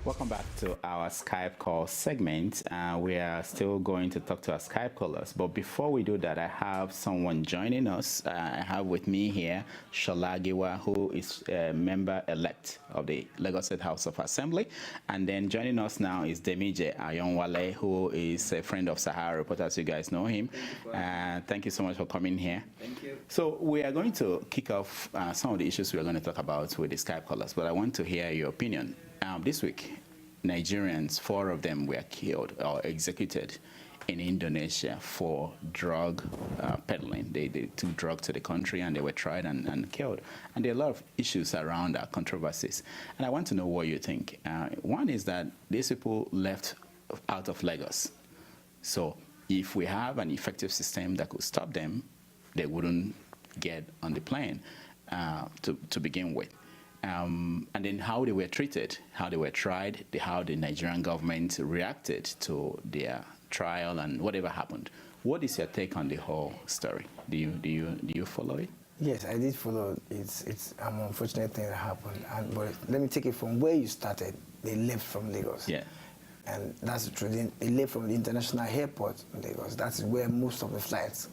Welcome back to our Skype call segment. We are still going to talk to our Skype callers, but before we do that, I have someone joining us. I have with me here Shola Giwa, who is a member-elect of the Lagos State House of Assembly, and then joining us now is Demije Ayonwale, who is a friend of Sahara Reporters. You guys know him. Thank you so much for coming here. Thank you. So we are going to kick off some of the issues we are going to talk about with the Skype callers, but I want to hear your opinion. This week, Nigerians, 4 of them were killed or executed in Indonesia for drug peddling. They took drugs to the country and they were tried and killed. And there are a lot of issues around that, controversies. And I want to know what you think. One is that these people left out of Lagos. So if we have an effective system that could stop them, they wouldn't get on the plane to begin with. And then how they were treated, how they were tried, how the Nigerian government reacted to their trial and whatever happened. What is your take on the whole story? Do you follow it? Yes, I did follow. It's an unfortunate thing that happened. But let me take it from where you started. They left from Lagos. Yeah. And that's the truth. They left from the international airport in Lagos. That's where most of the flights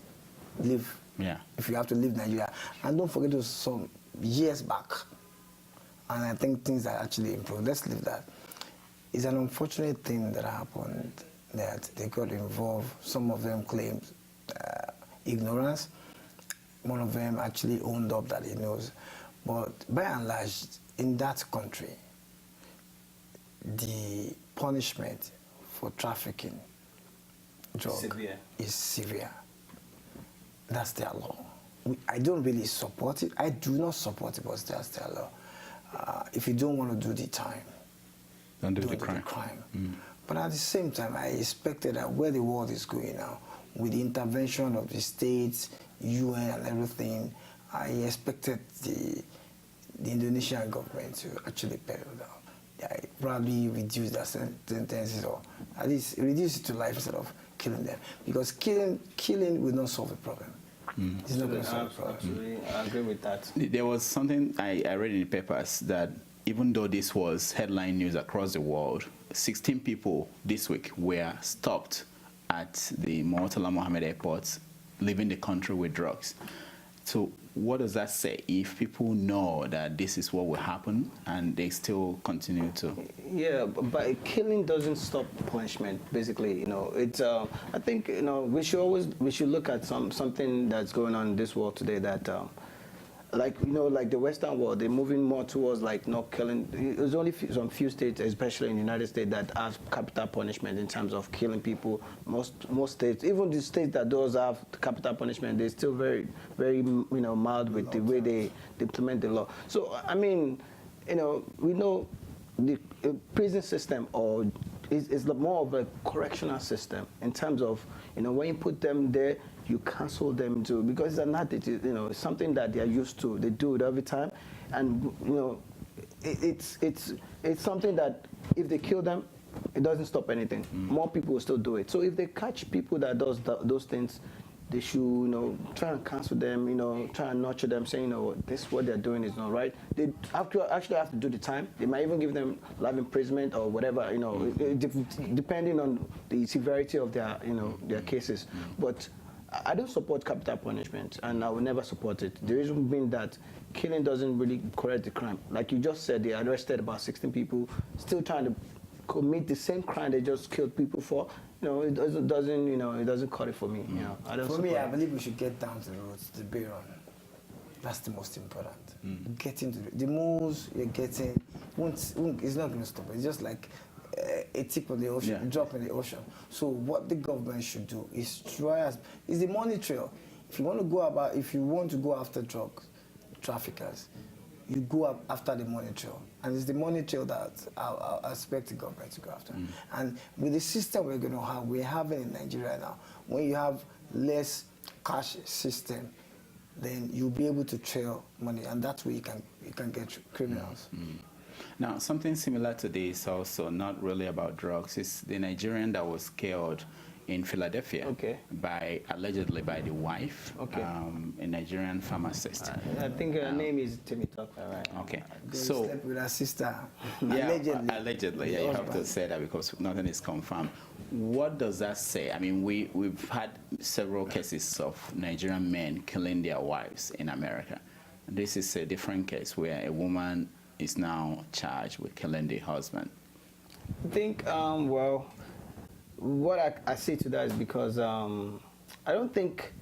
live. Yeah. If you have to leave Nigeria. And don't forget, it was some years back. And I think things are actually improved. Let's leave that. It's an unfortunate thing that happened, that they got involved. Some of them claimed ignorance. One of them actually owned up that he knows. But by and large, in that country, the punishment for trafficking drug is severe. That's their law. I don't really support it. I do not support it, but that's their law. If you don't want to do the time, don't do the crime. But at the same time, I expected that where the world is going now, with the intervention of the states, UN and everything, I expected the Indonesian government to actually pedal down. Yeah, probably reduce their sentences, or at least reduce it to life instead of killing them. Because killing will not solve the problem. It's not going to solve the problem. Absolutely, I agree with that. There was something I read in the papers that even though this was headline news across the world, 16 people this week were stopped at the Murtala Mohammed airport leaving the country with drugs. So what does that say if people know that this is what will happen and they still continue to? Yeah, but killing doesn't stop punishment. Basically, it's. I think we should look at something that's going on in this world today that. Like the Western world, they're moving more towards like not killing. There's only some few states, especially in the United States, that have capital punishment in terms of killing people. Most states, even the states that does have capital punishment, they're still very, very mild with the way they implement the law. So I mean, we know the prison system is more of a correctional system in terms of when you put them there, you cancel them too, because it's an attitude, it's something that they're used to. They do it every time, and it's something that if they kill them, it doesn't stop anything. More people will still do it. So if they catch people that does those things, they should try and cancel them, try and nurture them, saying this what they're doing is not right. They actually have to do the time. They might even give them life imprisonment or whatever, depending on the severity of their their cases. But I don't support capital punishment, and I will never support it. The reason being that killing doesn't really correct the crime. Like you just said, they arrested about 16 people, still trying to commit the same crime they just killed people for. It doesn't cut it for me. I don't. For me, I believe we should get down to the roots, the Bayron. That's the most important. Getting to the moves you're getting, it's not going to stop. It's just like a tip of the ocean, a drop in the ocean. So what the government should do is is the money trail. If you want to go after drug traffickers, you go after the money trail. And it's the money trail that I expect the government to go after. And with the system we're having in Nigeria now, when you have less cash system, then you'll be able to trail money, and that way you can get criminals. Now, something similar to this also, not really about drugs, is the Nigerian that was killed in Philadelphia. Okay. Allegedly by the wife, Okay. a Nigerian pharmacist. I think her name is Timmy Tucker, right? Okay. They So slept with her sister. yeah, Allegedly. yeah, you have to say that because nothing is confirmed. What does that say? I mean, we've had several cases of Nigerian men killing their wives in America. This is a different case where a woman is now charged with killing the husband. I think, well, what I say to that is because I don't think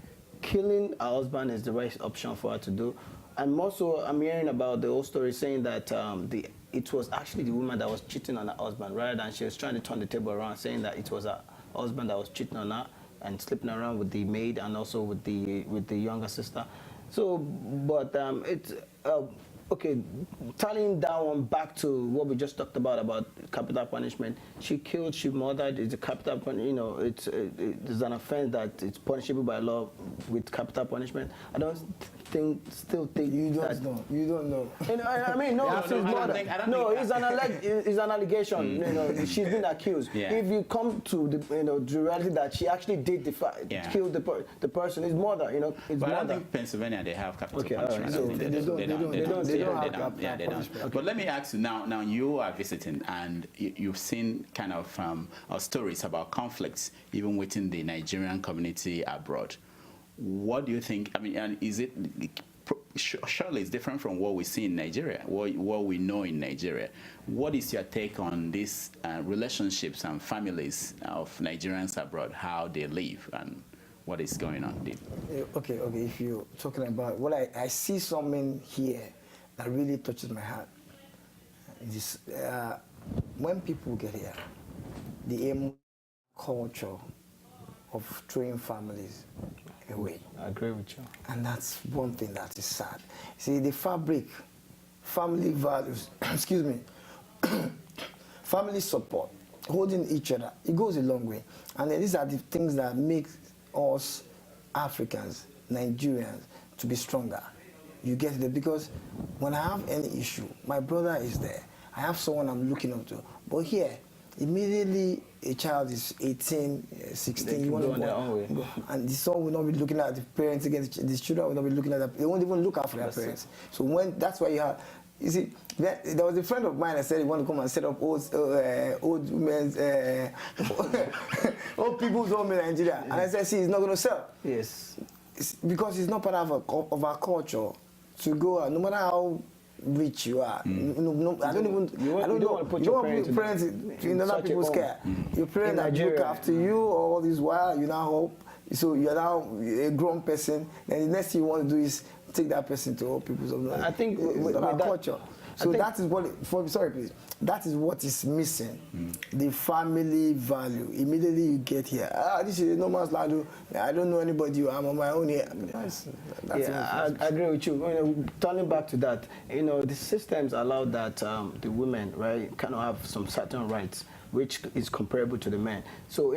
killing her husband is the right option for her to do. And also, I'm hearing about the whole story saying that it was actually the woman that was cheating on her husband, rather than she was trying to turn the table around, saying that it was her husband that was cheating on her and sleeping around with the maid and also with the younger sister. So, but okay, turning that one back to what we just talked about capital punishment. She killed, she murdered. It's a capital punishment. You know, it's an offense that it's punishable by law with capital punishment. I don't still think You don't that, know. You don't know. You know, I mean, no, Yeah, it's no, murder. It's an allegation. You know, she's been accused. Yeah. If you come to the reality that she actually did kill the person, it's murder. You know, it's But murder. I don't think Pennsylvania they have capital Okay, punishment. all I right. think So they don't have capital Yeah, they don't. punishment. But let me ask you now. Now you are visiting, and you've seen kind of stories about conflicts even within the Nigerian community abroad. What do you think? I mean, and is it surely it's different from what we see in Nigeria, what we know in Nigeria? What is your take on these relationships and families of Nigerians abroad, how they live and what is going on? Okay. If you're talking about what I see something here that really touches my heart. This, when people get here, the culture of throwing families away. I agree with you. And that's one thing that is sad. See, the fabric, family values, excuse me, family support, holding each other, it goes a long way. And these are the things that make us Africans, Nigerians, to be stronger. You get it? Because when I have any issue, my brother is there. I have someone I'm looking up to. But here, immediately a child is 18, 16, you want to go, and the son will not be looking at the parents again. The children will not be looking at them. They won't even look after their parents. So that's why you have. You see, there was a friend of mine that said he wanted to come and set up old women's, old people's home in Nigeria. And I said, see, it's not going to sell. Yes. It's because it's not part of our culture to go out, no matter how rich you are. I don't know. Want to put you your want parents in other people's care. Your parents that look after you all this while, you now hope. So you're now a grown person, and the next thing you want to do is take that person to all people's life. I think with our that, culture. So that is what. Sorry, please. That is what is missing. The family value. Immediately you get here. This is a no man's land. I don't know anybody. I'm on my own here. I agree with you. Turning back to that, the systems allow that the women, right, cannot have some certain rights, which is comparable to the men. So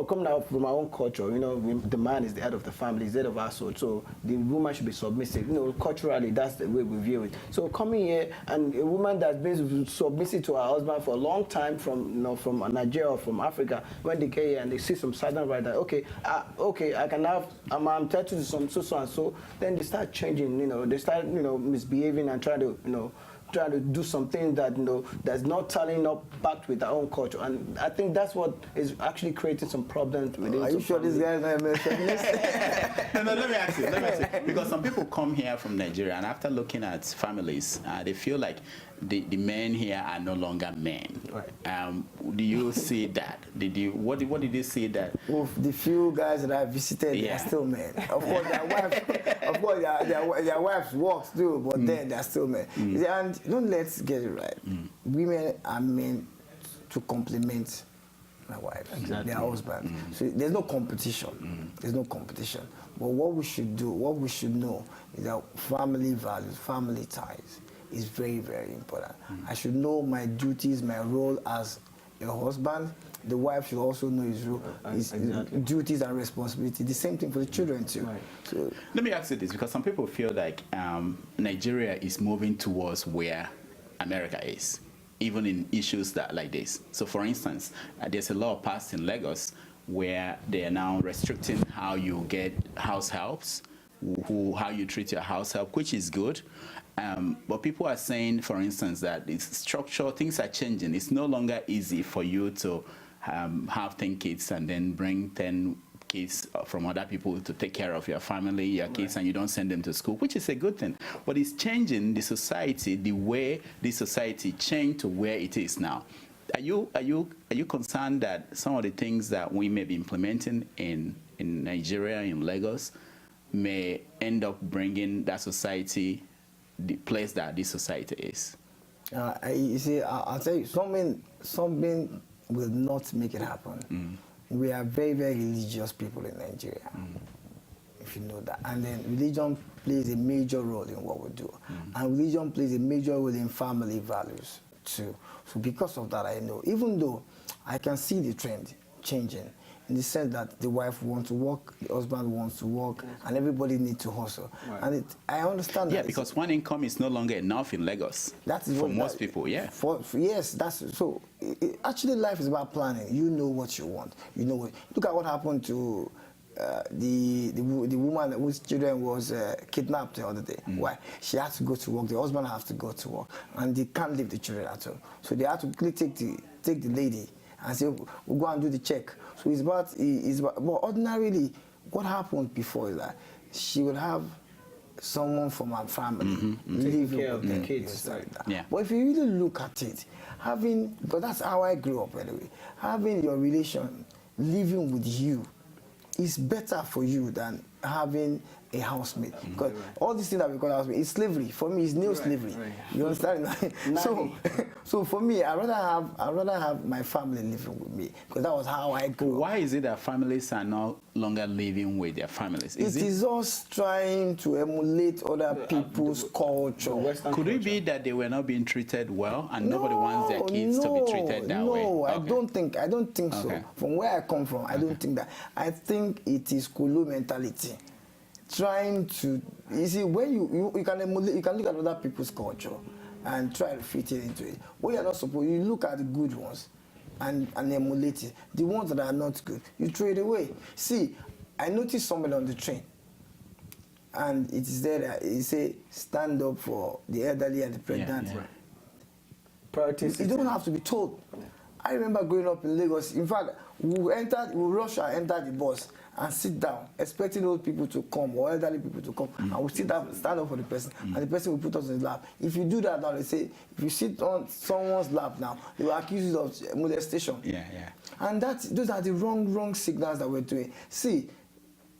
coming out from our own culture, the man is the head of the family, is the head of household. So the woman should be submissive. Culturally, that's the way we view it. So coming here and a woman that's been submissive to her husband for a long time from Nigeria or from Africa, when they get here and they see some certain right that I can have, I'm entitled to some so and so, then they start changing. They start misbehaving and trying to do something that that's not tallying up back with our own culture, and I think that's what is actually creating some problems within. Are you sure this guy is not a feminist? No, let me ask you, because some people come here from Nigeria and after looking at families, they feel like the men here are no longer men. Right. Do you see that? What did you see that? Well, the few guys that I visited, they are still men. Of course, their wives work too, but then they're still men. And let's get it right. Women are meant to complement my wife, their husband. So there's no competition. There's no competition. But what we should do, what we should know, is that family values, family ties is very, very important. I should know my duties, my role as a husband. The wife should also know his role, his duties and responsibility. The same thing for the children too. Right. So, let me ask you this, because some people feel like Nigeria is moving towards where America is, even in issues like this. So for instance, there's a law passed in Lagos where they are now restricting how you get house helps, how you treat your house help, which is good. But people are saying, for instance, that it's structural, things are changing. It's no longer easy for you to have 10 kids and then bring 10 kids from other people to take care of your family, your kids, and you don't send them to school, which is a good thing. But it's changing the society, the way the society changed to where it is now. Are you concerned that some of the things that we may be implementing in Nigeria, in Lagos, may end up bringing that society the place that this society is? You see, I'll tell you, something will not make it happen. We are very, very religious people in Nigeria, if you know that. And then religion plays a major role in what we do. And religion plays a major role in family values too. So because of that, I know, even though I can see the trend changing, in the sense that the wife wants to work, the husband wants to work, and everybody needs to hustle. Right. And I understand that. Yeah, because one income is no longer enough in Lagos. That is for most people, yeah. Yes, that's so. Actually, life is about planning. You know what you want. You know what. Look at what happened to the woman whose children was kidnapped the other day. Why? She had to go to work. The husband has to go to work, and they can't leave the children at home. So they had to quickly take the lady and say, we'll go and do the check. So it's about, but ordinarily, what happened before is that she would have someone from her family living with the kids. Like that. Yeah. But if you really look at it, because that's how I grew up anyway, having your relation living with you is better for you than having a housemate. Because all these things that we call housemate is slavery. For me, it's neo slavery. Right. You understand? So for me, I'd rather have my family living with me, because that was how I grew up. Why is it that families are no longer living with their families? It is us trying to emulate other people's culture. Could it be that they were not being treated well, and nobody wants their kids to be treated that way? No, I don't think so. From where I come from, I don't think that. I think it is Kulu mentality. Trying to, you see, when you can emulate, you can look at other people's culture and try to fit it into it. What you're not supposed, you look at the good ones and emulate it. The ones that are not good, you throw it away. See, I noticed somebody on the train, and it is there that it say, stand up for the elderly and the pregnant. You don't have to be told. I remember growing up in Lagos. In fact, we rush and enter the bus and sit down, expecting old people to come or elderly people to come, and we sit down, stand up for the person, and the person will put us in his lap. If you do that now, they say, if you sit on someone's lap now, they will accuse you of molestation. And those are the wrong signals that we're doing. See,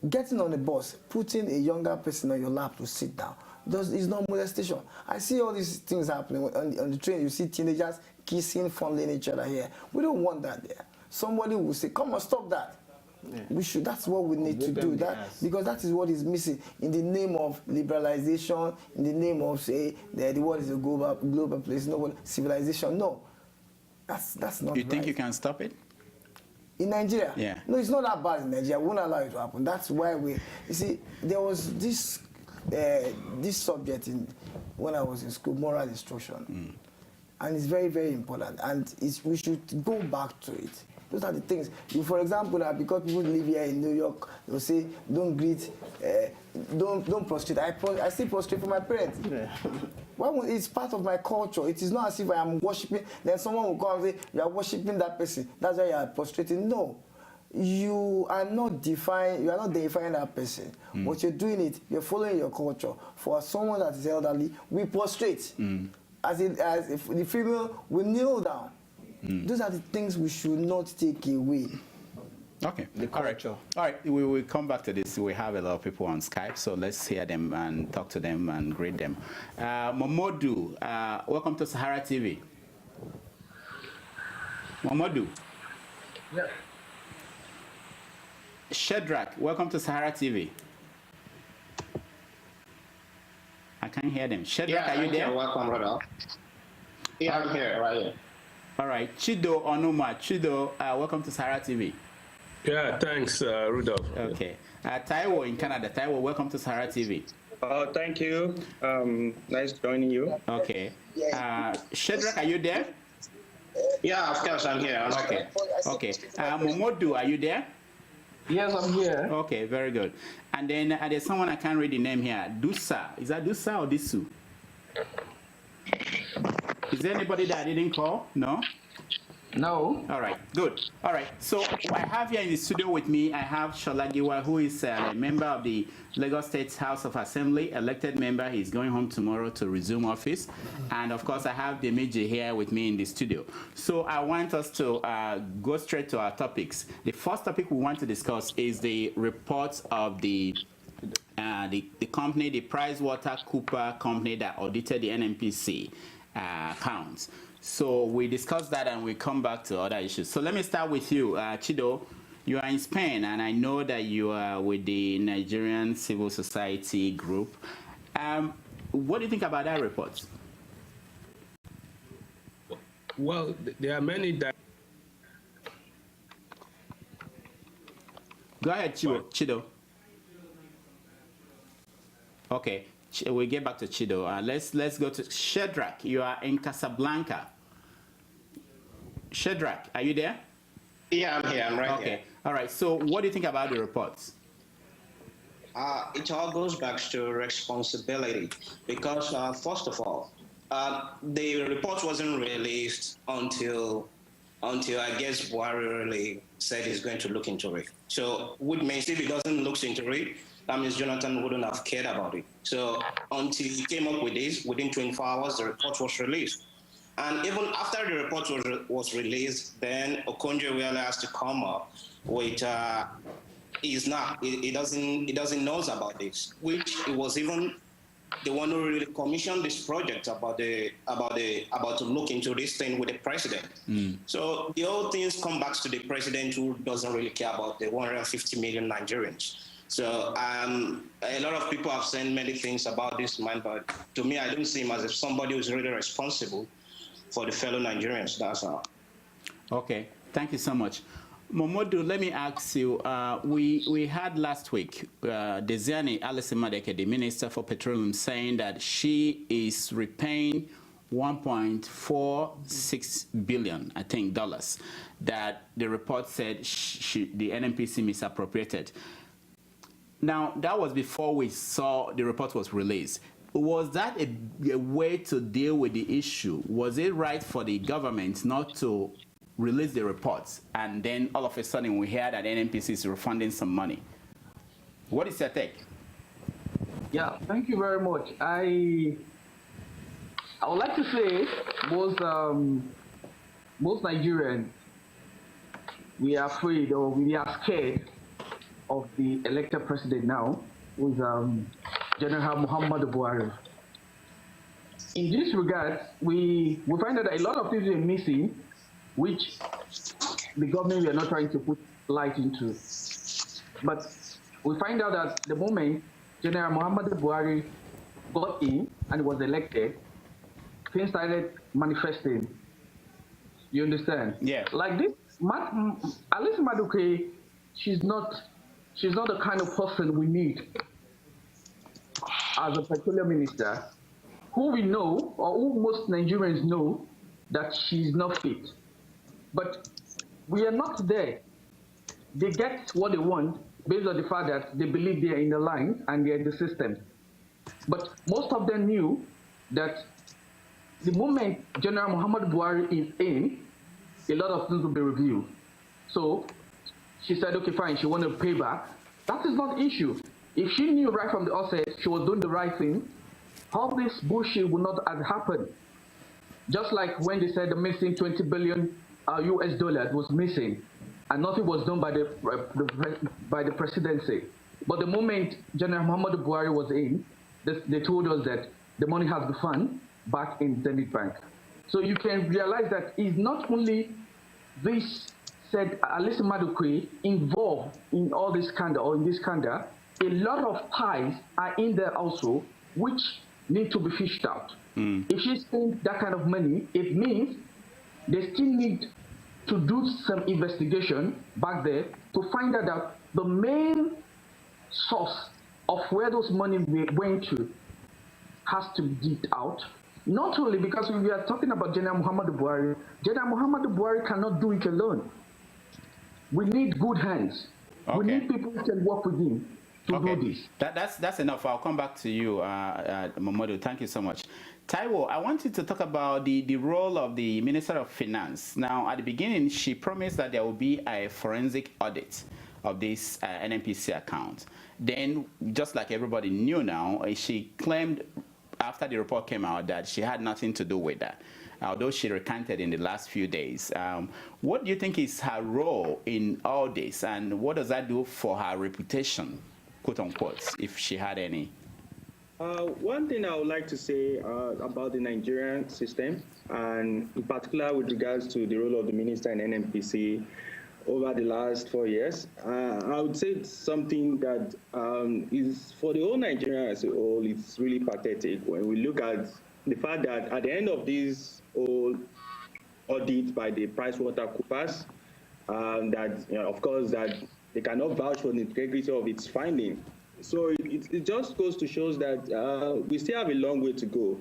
getting on the bus, putting a younger person on your lap to sit down, is not molestation. I see all these things happening on the train. You see teenagers kissing, fondling each other here. We don't want that there. Somebody will say, come on, stop that. We should. That's what we need to do. Because that is what is missing in the name of liberalization, in the name of say the world is a global place, no civilization. No, that's not. You think you can stop it in Nigeria? Yeah. No, it's not that bad in Nigeria. We won't allow it to happen. That's why you see, there was this subject when I was in school, moral instruction, and it's very, very important, and we should go back to it. Those are the things. For example, because people live here in New York, they'll say, don't greet, don't prostrate. I still prostrate for my parents. Well, it's part of my culture. It is not as if I am worshiping, then someone will come and say, you are worshiping that person. That's why you are prostrating. No. You are not deifying that person. What you're doing it, you're following your culture. For someone that is elderly, we prostrate. As if the female will kneel down. Those are the things we should not take away. Okay. The culture. All right. We will come back to this. We have a lot of people on Skype, so let's hear them and talk to them and greet them. Momodu, welcome to SaharaTV. Momodu. Yeah. Shedrack, welcome to SaharaTV. I can't hear them. Shedrack, are you there? Welcome, Rudolf. Yeah, I'm here, right here. All right, Chido Onuma. Chido, welcome to SaharaTV. Yeah, thanks, Rudolf. Okay. Taiwo in Canada. Taiwo, welcome to SaharaTV. Thank you. Nice joining you. Okay. Shedrack, are you there? Yeah, of course, I'm here. Okay. Okay. Momodu, are you there? Yes, I'm here. Okay, very good. And then there's someone I can't read the name here. Dusa. Is that Dusa or Disu? Is there anybody that I didn't call? No? No. All right, good. All right, so I have here in the studio with me, I have Sholagiwa, who is a member of the Lagos State House of Assembly, elected member. He's going home tomorrow to resume office. And of course, I have Demiji here with me in the studio. So I want us to go straight to our topics. The first topic we want to discuss is the reports of the company, the PricewaterhouseCoopers company that audited the NNPC accounts. So we discussed that and we come back to other issues. So let me start with you, Chido. You are in Spain, and I know that you are with the Nigerian Civil Society Group. What do you think about that report? Well, there are many that. Go ahead, Chido. Okay. We'll get back to Chido. Let's go to Shedrack. You are in Casablanca. Shedrack, are you there? Yeah, I'm here. I'm right here. Okay. All right. So what do you think about the reports? It all goes back to responsibility because, first of all, the report wasn't released until I guess Buhari really said he's going to look into it. So, which means if he doesn't look into it, that means Jonathan wouldn't have cared about it. So until he came up with this, within 24 hours, the report was released. And even after the report was released, then Okonkwo really has to come up with, he doesn't know about this, which it was even the one who really commissioned this project about to look into this thing with the president. So the whole things come back to the president who doesn't really care about the 150 million Nigerians. So a lot of people have said many things about this man, but to me, I don't see him as if somebody who's really responsible for the fellow Nigerians. That's all. Okay, thank you so much. Momodu, let me ask you, we had last week Desiani Alice-Madeke, the Minister for Petroleum, saying that she is repaying 1.46 billion, I think, dollars, that the report said the NNPC misappropriated. Now, that was before we saw the report was released. Was that a way to deal with the issue? Was it right for the government not to release the reports, and then all of a sudden we hear that NNPC is refunding some money? What is your take? Yeah, thank you very much. I would like to say most Nigerians, we are afraid or we are scared of the elected president now, with General Muhammadu Buhari. In this regard, we find out that a lot of things are missing, which the government are not trying to put light into. But we find out that the moment General Muhammadu Buhari got in and was elected, things started manifesting. You understand? Yeah. Like this, Alice Maduke, she's not the kind of person we need as a petroleum minister, who we know, or who most Nigerians know, that she's not fit. But we are not there. They get what they want based on the fact that they believe they are in the line and they are in the system. But most of them knew that the moment General Muhammadu Buhari is in, a lot of things will be reviewed. So she said, okay, fine, she wanted to pay back. That is not the issue. If she knew right from the outset she was doing the right thing, all this bullshit would not have happened. Just like when they said the missing 20 billion US dollars was missing, and nothing was done by the presidency. But the moment General Muhammadu Buhari was in, they told us that the money has been found back in Zenith Bank. So you can realize that it's not only this said Alice Maduke involved in all this scandal or in this scandal, a lot of ties are in there also, which need to be fished out. If she's spent that kind of money, it means they still need to do some investigation back there to find out that the main source of where those money went to has to be digged out. Not only because we are talking about General Muhammadu Buhari cannot do it alone. We need good hands. We need people who can work with him to do this. That's enough. I'll come back to you, Momodu. Thank you so much. Taiwo, I want you to talk about the role of the Minister of Finance. Now, at the beginning, she promised that there will be a forensic audit of this NNPC account. Then, just like everybody knew now, she claimed after the report came out that she had nothing to do with that, although she recanted in the last few days. What do you think is her role in all this, and what does that do for her reputation, quote unquote, if she had any? One thing I would like to say about the Nigerian system, and in particular with regards to the role of the minister in NNPC over the last 4 years, I would say it's something that is, for the whole Nigeria as a whole, it's really pathetic when we look at the fact that at the end of this whole audit by the PricewaterhouseCoopers, that, you know, of course, that they cannot vouch for the integrity of its finding. So it just goes to show that we still have a long way to go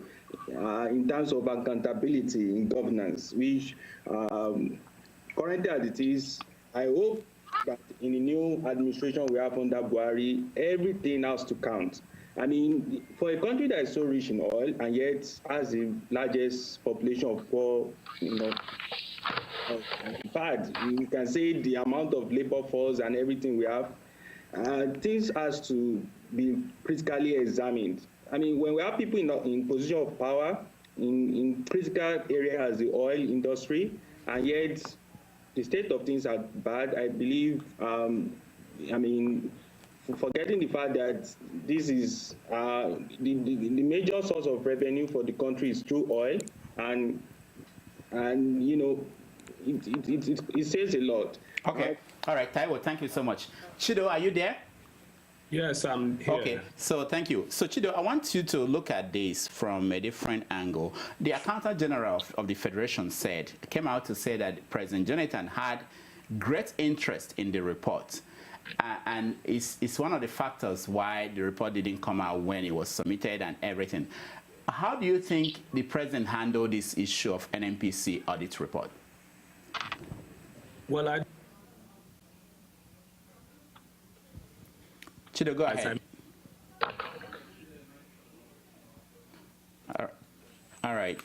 in terms of accountability in governance, which currently as it is, I hope that in the new administration we have under Buhari, everything has to count. I mean, for a country that is so rich in oil and yet has the largest population of poor, you know, in fact, we can say the amount of labor force and everything we have, things has to be critically examined. I mean, when we have people in position of power in critical areas as the oil industry, and yet the state of things are bad, I believe, I mean, forgetting the fact that this is the major source of revenue for the country is through oil, and you know, it says a lot. Okay. All right, Taiwo, thank you so much. Chido, are you there? Yes, I'm here. Okay, so thank you. So Chido, I want you to look at this from a different angle. The Accountant General of the Federation came out to say that President Jonathan had great interest in the report. And it's one of the factors why the report didn't come out when it was submitted and everything. How do you think the president handled this issue of NNPC audit report? Well, Chido, go ahead. All right.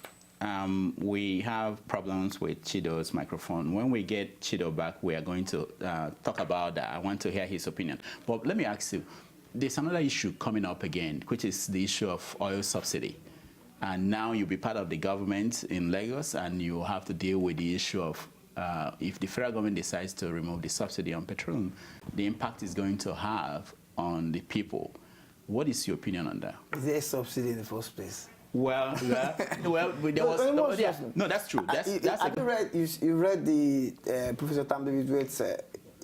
We have problems with Chido's microphone. When we get Chido back, we are going to talk about that. I want to hear his opinion. But let me ask you, there's another issue coming up again, which is the issue of oil subsidy. And now you'll be part of the government in Lagos, and you have to deal with the issue of if the federal government decides to remove the subsidy on petroleum, the impact it's going to have on the people. What is your opinion on that? Is there a subsidy in the first place? Well, there was no, that's true. Have you read the Professor Tambe's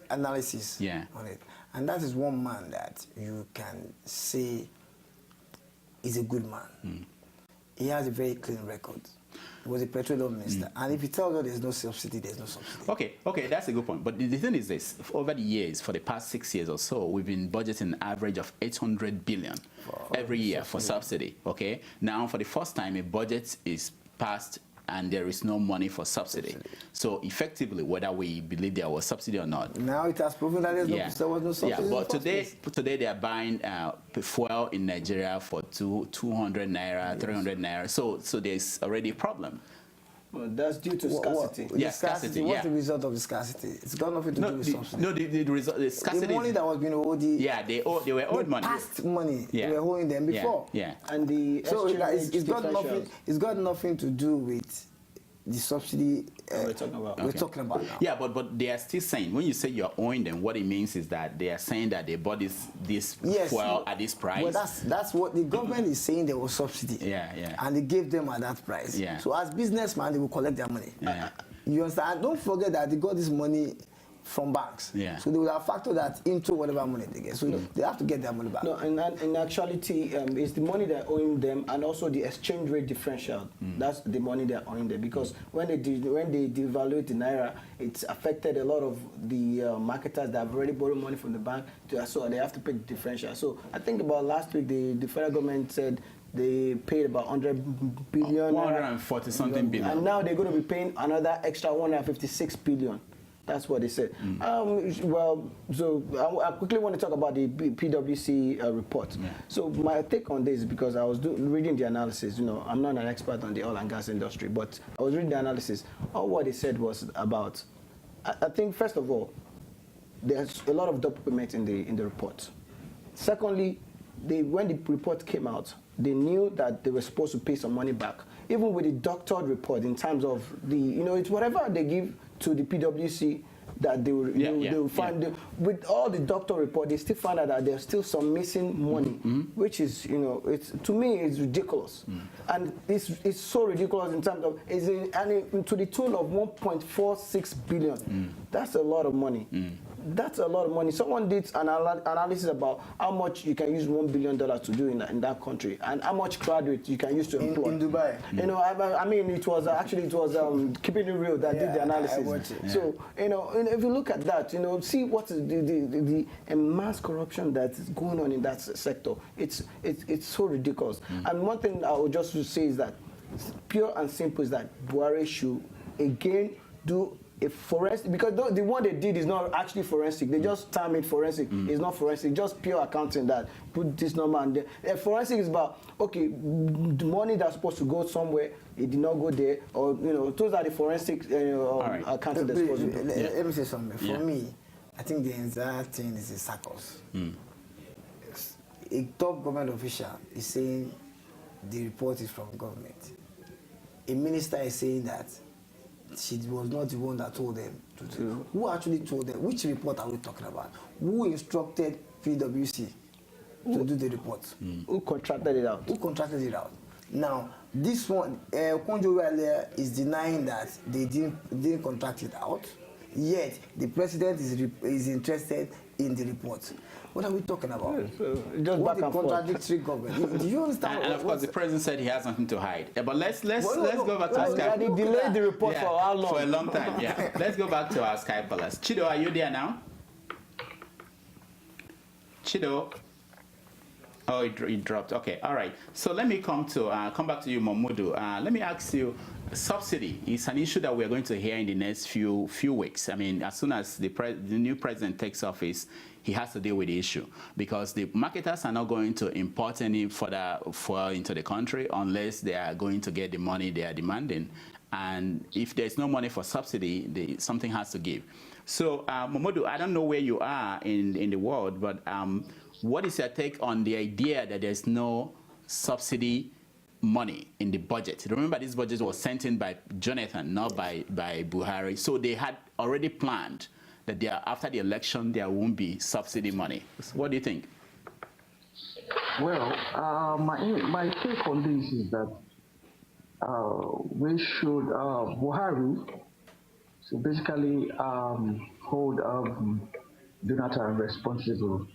analysis on it? And that is one man that you can say is a good man. He has a very clean record. He was a petroleum minister. And if you tell them there's no subsidy, there's no subsidy. Okay, that's a good point. But the thing is this, over the years, for the past 6 years or so, we've been budgeting an average of 800 billion every year for subsidy, okay? Now, for the first time, a budget is passed and there is no money for subsidy. So effectively, whether we believe there was subsidy or not. Now it has proven that there was no subsidy. Yeah, but today they are buying fuel in Nigeria for 200 naira, 300 naira. So there's already a problem. Well, that's due to scarcity. Scarcity. What's the result of the scarcity? It's got nothing to do with subsidy. No, the scarcity. The money that was being owed. They were owed money. Past money. They were owing them before. Yeah. And the it's got nothing to do with the subsidy we're talking about now. Yeah, but they are still saying, when you say you're owing them, what it means is that they are saying that they bought this fuel at this price. Well, that's what the government is saying, there was subsidy. Yeah. And they gave them at that price. Yeah. So as businessmen, they will collect their money. Yeah. You understand? And don't forget that they got this money from banks. Yeah. So they will have factored that into whatever money they get. So they have to get their money back. No, and in actuality, it's the money they're owing them, and also the exchange rate differential. That's the money they're owing them, because when they devaluate the naira, it's affected a lot of the marketers that have already borrowed money from the bank, so they have to pay the differential. So I think about last week, the federal government said they paid about 100 billion. 140 something billion. And now they're going to be paying another extra 156 billion. That's what they said. Well, so I quickly want to talk about the PwC report. Yeah. So my take on this, because I was reading the analysis, you know, I'm not an expert on the oil and gas industry, but I was reading the analysis. All what they said was about, I think, first of all, there's a lot of documents in the report. Secondly, when the report came out, they knew that they were supposed to pay some money back. Even with the doctored report, in terms of the, you know, it's whatever they give to the PwC that they will find. With all the doctor report, they still find out that there's still some missing money, which is, you know, it's, to me, it's ridiculous. And it's so ridiculous in terms of, and to the tune of 1.46 billion. That's a lot of money. That's a lot of money. Someone did an analysis about how much you can use $1 billion to do in that country, and how much graduate you can use to employ. In Dubai. You know, I mean, it was Keeping It Real that did the analysis. So, you know, if you look at that, you know, see what is the mass corruption that is going on in that sector. It's so ridiculous. And one thing I would just say is that, pure and simple, is that Buhari should again do a forensic, because the one they did is not actually forensic. They just term it forensic. It's not forensic, just pure accounting, that put this number and there. Forensic is about, okay, the money that's supposed to go somewhere, it did not go there, or, you know, those are the forensic accounting that's supposed to do. Let me say something. For me, I think the entire thing is a circus. A top government official is saying the report is from government. A minister is saying that she was not the one that told them to do. Who actually told them? Which report are we talking about? Who instructed PwC to do the report? Who contracted it out? Who contracted it out? Now, this one, Okonkwo earlier is denying that they didn't contract it out, yet the president is interested in the report. What are we talking about? Just what a contradictory government. Do you understand? And of course, the president said he has nothing to hide. But let's go back to our Skype. They delayed the report for how long? For a long time. Yeah. Let's go back to our Skype callers. Chido, are you there now? Chido. Oh, it dropped. Okay, all right. So let me come back to you, Mamudu. Let me ask you, subsidy is an issue that we're going to hear in the next few weeks. I mean, as soon as the new president takes office, he has to deal with the issue, because the marketers are not going to import any further fuel into the country unless they are going to get the money they are demanding. And if there's no money for subsidy, something has to give. So, Mamudu, I don't know where you are in the world, but what is your take on the idea that there's no subsidy money in the budget? Remember, this budget was sent in by Jonathan, not by Buhari. So they had already planned that after the election, there won't be subsidy money. What do you think? Well, my take on this is that we should, Buhari should basically hold Jonathan responsible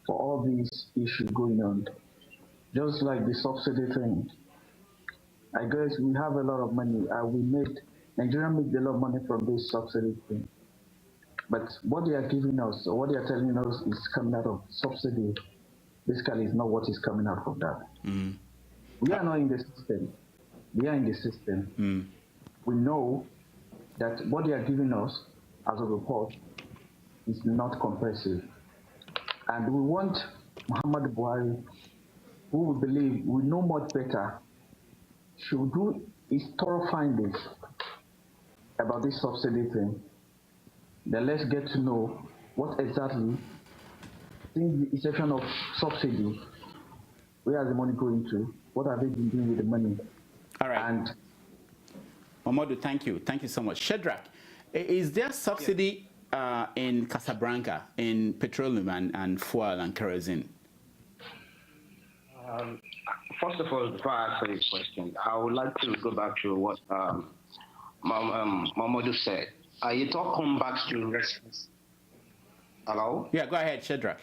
for all these issues going on. Just like the subsidy thing. I guess we have a lot of money. Nigeria made a lot of money from this subsidy thing. But what they are giving us, or what they are telling us is coming out of subsidy, basically is not what is coming out of that. We are not in the system. We are in the system. We know that what they are giving us as a report is not comprehensive. And we want Muhammad Buhari, who we believe we know much better, should do his thorough findings about this subsidy thing. Then let's get to know what exactly, in the exception of subsidy, where is the money going to? What have they been doing with the money? All right. And Mamadou, thank you. Thank you so much. Shedrack, is there subsidy in Casablanca, in petroleum and fuel and kerosene? First of all, before I answer your question, I would like to go back to what Mamadou said. It all comes back to responsibility. Hello? Yeah, go ahead, Shedrack.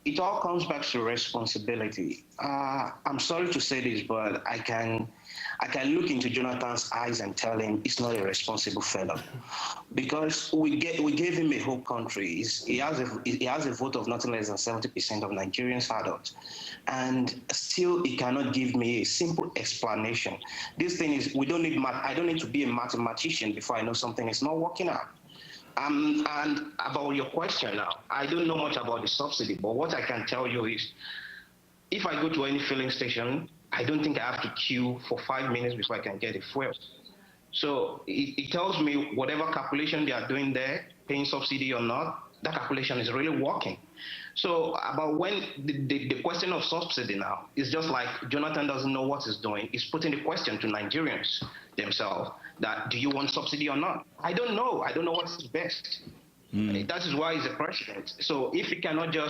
It all comes back to responsibility. I'm sorry to say this, but I can I can look into Jonathan's eyes and tell him he's not a responsible fellow, because we gave him a whole country. He has a vote of nothing less than 70% of Nigerians adults, and still he cannot give me a simple explanation. This thing is, I don't need to be a mathematician before I know something is not working out. And about your question now, I don't know much about the subsidy, but what I can tell you is, if I go to any filling station, I don't think I have to queue for 5 minutes before I can get a fuel. So it tells me whatever calculation they are doing there, paying subsidy or not, that calculation is really working. So about when the question of subsidy now is just like Jonathan doesn't know what he's doing. He's putting the question to Nigerians themselves that, do you want subsidy or not? I don't know. I don't know what is best. That is why he's a president. So if he cannot do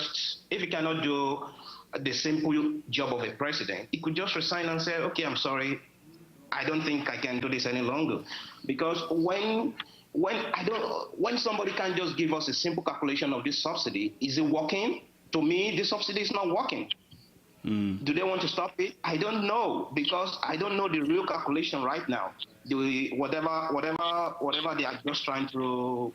the simple job of a president, he could just resign and say, okay, I'm sorry, I don't think I can do this any longer. Because when somebody can just give us a simple calculation of this subsidy, is it working? To me, this subsidy is not working. Do they want to stop it? I don't know, because I don't know the real calculation right now. Whatever they are just trying to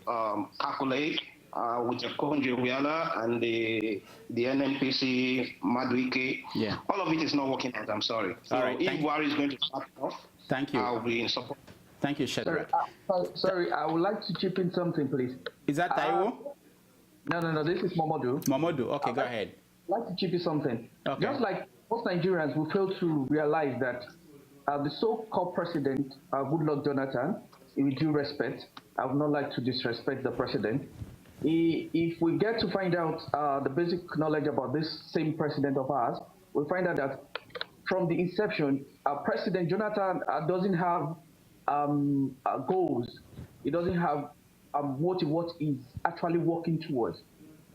calculate with the Okonkwo and the NNPC, Maduike, all of it is not working out. I'm sorry. So all right, if Buhari is going to start off, thank you. I'll be in support. Thank you, Shadrach. Sorry, I would like to chip in something, please. Is that Taiwo? No, this is Momodu. Momodu, okay, go ahead. I'd like to chip in something. Okay. Just like most Nigerians, we fail to realize that the so-called president, Goodluck Jonathan, with due respect, I would not like to disrespect the president. If we get to find out the basic knowledge about this same president of ours, we'll find out that from the inception, President Jonathan doesn't have goals. He doesn't have what he's actually working towards.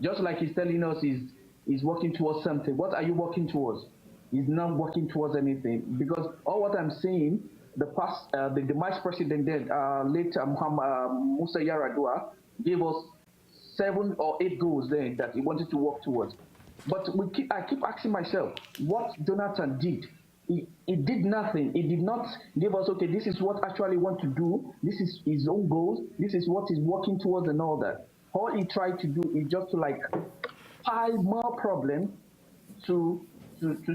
Just like he's telling us he's working towards something. What are you working towards? He's not working towards anything, because all what I'm saying, the vice president then, late Musa Yar'Adua, gave us 7 or 8 goals then that he wanted to work towards. But I keep asking myself, what Jonathan did? He did nothing. He did not give us, okay, this is what actually want to do. This is his own goals. This is what he's working towards and all that. All he tried to do is just to like pile more problems to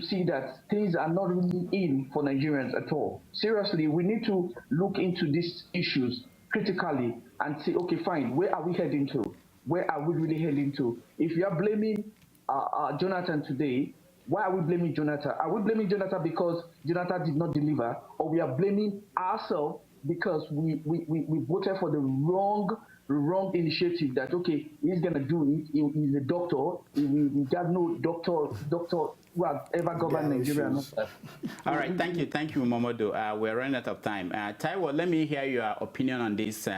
see that things are not really in for Nigerians at all. Seriously, we need to look into these issues critically and say, okay, fine, where are we heading to? Where are we really heading to? If you are blaming Jonathan today, why are we blaming Jonathan? Are we blaming Jonathan because Jonathan did not deliver, or we are blaming ourselves because we voted for the wrong initiative that, okay, he's going to do it, he's a doctor, we got no doctor who has ever governed Nigeria. All right, thank you, Momodu. We're running out of time. Taiwo, let me hear your opinion on this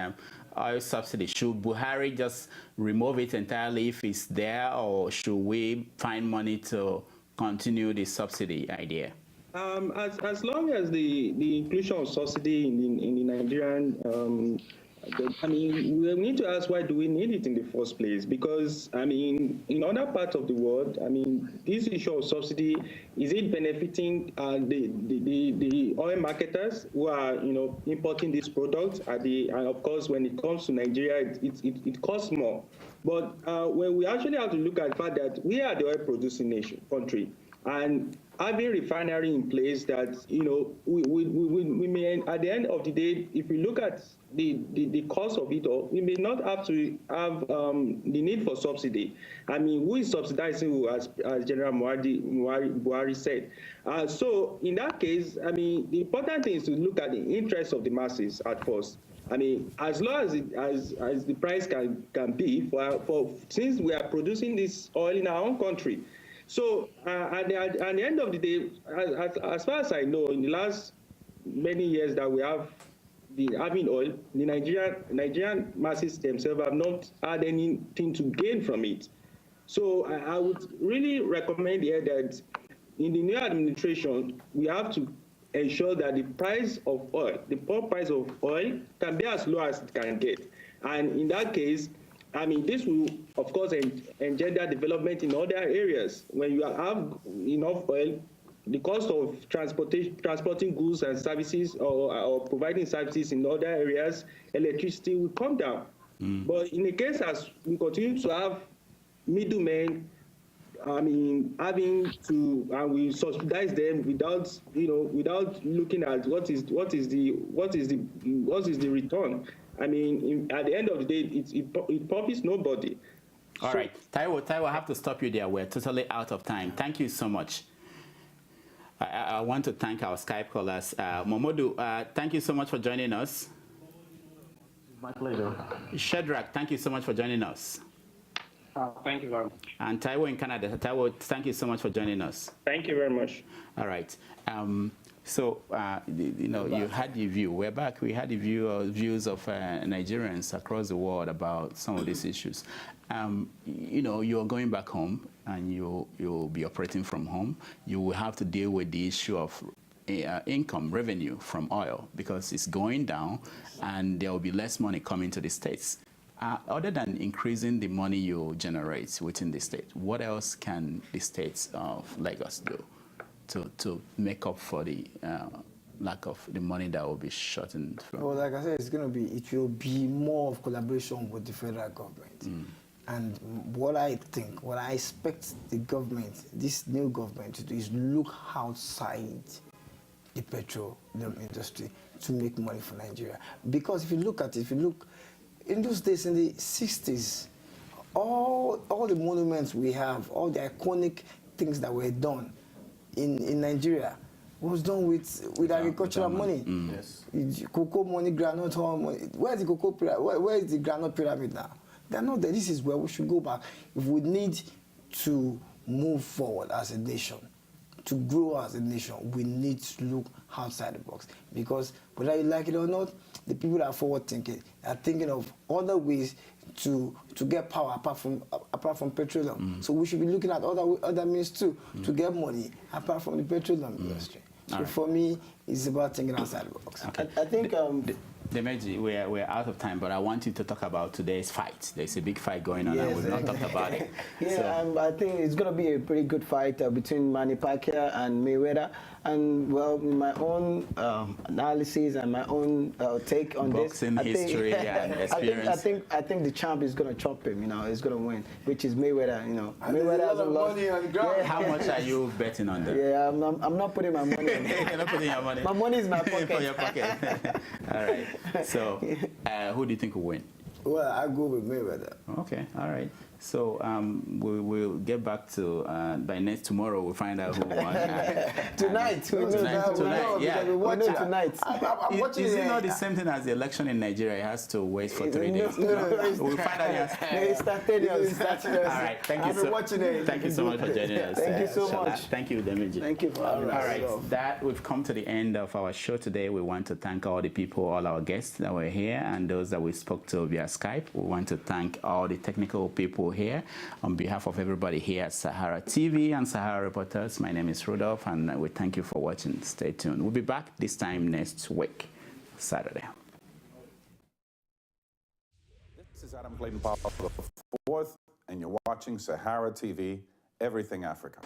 oil subsidy. Should Buhari just remove it entirely if it's there, or should we find money to continue the subsidy idea? As long as the inclusion of subsidy in the Nigerian, I mean, we need to ask, why do we need it in the first place? Because, I mean, in other parts of the world, I mean, this issue of subsidy, is it benefiting the oil marketers who are, importing these products? And of course, when it comes to Nigeria, it costs more. But when we actually have to look at the fact that we are the oil-producing country, and having refinery in place that, we may, at the end of the day, if we look at the cost of it all, we may not have to have the need for subsidy. I mean, who is subsidizing who, as General Buhari said? So in that case, I mean, the important thing is to look at the interests of the masses at first. I mean, as low as the price can be, since we are producing this oil in our own country. So at the end of the day, as far as I know, in the last many years that we have having oil, the Nigerian masses themselves have not had anything to gain from it. So I would really recommend here that in the new administration, we have to ensure that the price of oil, the pump price of oil, can be as low as it can get. And in that case, I mean, this will, of course, engender development in other areas. When you have enough oil, the cost of transporting goods and services or providing services in other areas, electricity will come down. But in a case as we continue to have middlemen, I mean, having to, and we subsidize them without, without looking at what is the return. I mean, at the end of the day, it profits nobody. All right, Taiwo, I have to stop you there. We're totally out of time. Thank you so much. I want to thank our Skype callers. Momodu, thank you so much for joining us. My pleasure. Shadrach, thank you so much for joining us. Thank you very much. And Taiwo in Canada. Taiwo, thank you so much for joining us. Thank you very much. All right. So, you had your view. We're back. We had the views of Nigerians across the world about some of these issues. You're going back home and you'll be operating from home. You will have to deal with the issue of income, revenue from oil, because it's going down and there will be less money coming to the States. Other than increasing the money you generate within the state, what else can the states of Lagos do to make up for the lack of the money that will be shortened from? Well, like I said, it will be more of collaboration with the federal government. And what I expect the government, this new government, to do is look outside the petroleum industry to make money for Nigeria. Because if you look at it, in those days, in the 60s, all the monuments we have, all the iconic things that were done in Nigeria was done with agricultural money. Yes. Cocoa money, groundnut money. Where's the cocoa pyramid? Where is the groundnut pyramid now? They're not there. This is where we should go back. If we need to move forward as a nation, to grow as a nation, we need to look outside the box. Because whether you like it or not, the people that are forward thinking are thinking of other ways to get power apart from petroleum. So we should be looking at other means too to get money apart from the petroleum industry. So right. For me, it's about thinking outside the box. Okay. I think Demeji, we're out of time, but I want you to talk about today's fight. There's a big fight going on, and we've not talked about it. I think it's going to be a pretty good fight between Manny Pacquiao and Mayweather. And well, my own analysis and my own take on boxing history and experience. I think the champ is going to chop him. He's going to win, which is Mayweather. Mayweather hasn't lost. Money on the ground. How much are you betting on that? Yeah, I'm not putting my money on it. You're not putting your money. My money is my pocket. For your pocket. All right. So, who do you think will win? Well, I go with Mayweather. Okay. All right. So we'll get back to by tomorrow. We'll find out who won. Tonight. Yeah. We watch it tonight. I'm watching Is it not the same thing as the election in Nigeria? It has to wait for 3 days. We'll find out. All right. Thank you so much for joining us. Thank you so much. Thank you, Demeji. Thank you for having us. All right. We've come to the end of our show today. We want to thank all the people, all our guests that were here, and those that we spoke to via Skype. We want to thank all the technical people here. On behalf of everybody here at Sahara TV and Sahara Reporters, my name is Rudolf, and we thank you for watching. Stay tuned. We'll be back this time next week, Saturday. This is Adam Clayton Powell, the fourth, and you're watching Sahara TV, Everything Africa.